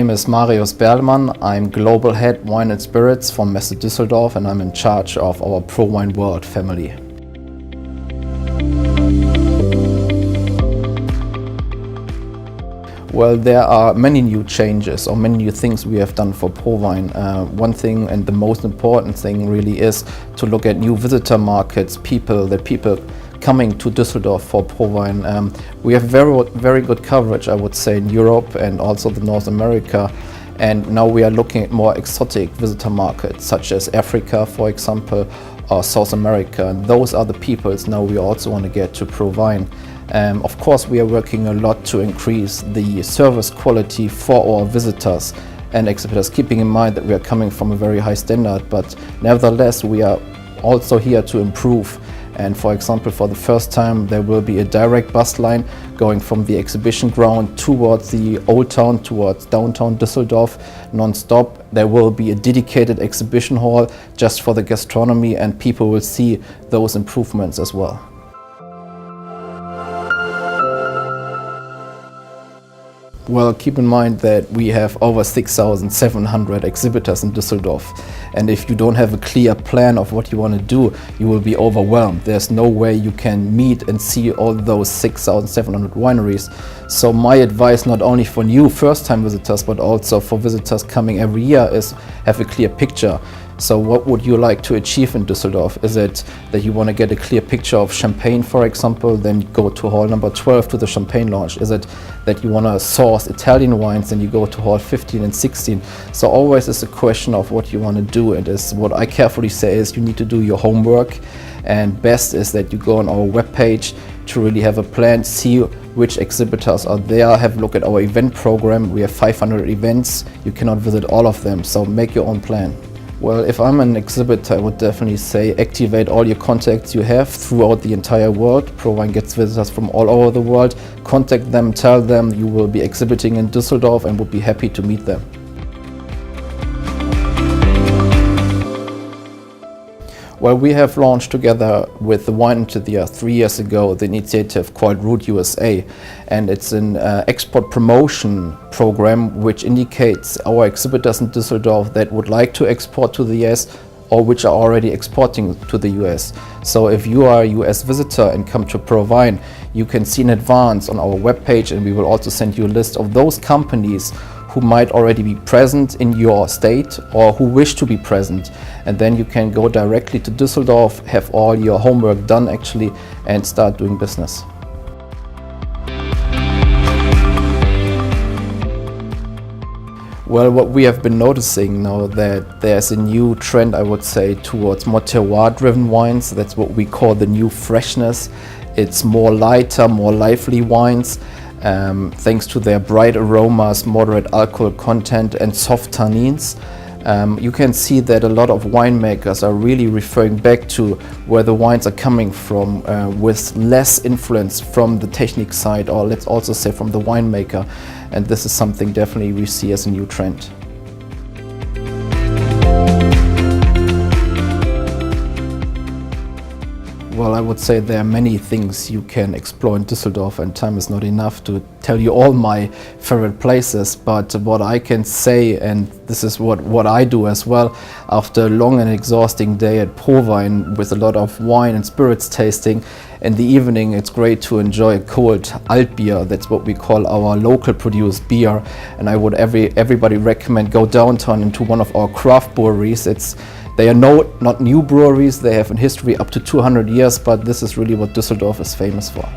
name is Marius Berlemann. I'm Global Head Wine and Spirits from Messe Dusseldorf, and I'm in charge of our Prowein World family. Well, there are many new changes or many new things we have done for Prowein. One thing, and the most important thing really, is to look at new visitor markets, people coming to Dusseldorf for Prowein. We have very good coverage, I would say, in Europe and also the North America. And now we are looking at more exotic visitor markets, such as Africa, for example, or South America. And those are the peoples now we also want to get to Prowein. Of course, we are working a lot to increase the service quality for our visitors and exhibitors, keeping in mind that we are coming from a very high standard, but nevertheless we are also here to improve. And for example, for the first time there will be a direct bus line going from the exhibition ground towards the old town, towards downtown Dusseldorf, non-stop. There will be a dedicated exhibition hall just for the gastronomy, and people will see those improvements as well. Well, keep in mind that we have over 6,700 exhibitors in Dusseldorf, and if you don't have a clear plan of what you want to do, you will be overwhelmed. There's no way you can meet and see all those 6,700 wineries. So my advice, not only for new first-time visitors but also for visitors coming every year, is have a clear picture. So what would you like to achieve in Dusseldorf? Is it that you want to get a clear picture of champagne, for example, then you go to hall number 12 to the champagne launch? Is it that you want to source Italian wines, then you go to hall 15 and 16? So always is a question of what you want to do, and is what I carefully say is you need to do your homework, and best is that you go on our webpage to really have a plan, see which exhibitors are there, have a look at our event program. We have 500 events, you cannot visit all of them, so make your own plan. Well, if I'm an exhibitor, I would definitely say activate all your contacts you have throughout the entire world. Prowein gets visitors from all over the world. Contact them, tell them you will be exhibiting in Dusseldorf, and would be happy to meet them. Well, we have launched together with the Wine Enthusiast 3 years ago the initiative called Route USA, and it's an export promotion program which indicates our exhibitors in Dusseldorf that would like to export to the US or which are already exporting to the US. So if you are a US visitor and come to Prowein, you can see in advance on our webpage, and we will also send you a list of those companies who might already be present in your state or who wish to be present, and then you can go directly to Dusseldorf, have all your homework done actually, and start doing business. Well, what we have been noticing now, that there's a new trend, I would say, towards more terroir-driven wines. That's what we call the new freshness. It's more lighter, more lively wines. Thanks to their bright aromas, moderate alcohol content and soft tannins. You can see that a lot of winemakers are really referring back to where the wines are coming from, with less influence from the technique side, or let's also say from the winemaker. And this is something definitely we see as a new trend. Well, I would say there are many things you can explore in Dusseldorf, and time is not enough to tell you all my favorite places, but what I can say, and this is what I do as well, after a long and exhausting day at Prowein with a lot of wine and spirits tasting, in the evening it's great to enjoy a cold Altbier. That's what we call our local produced beer, and I would everybody recommend go downtown into one of our craft breweries. They are not new breweries, they have a history up to 200 years, but this is really what Dusseldorf is famous for.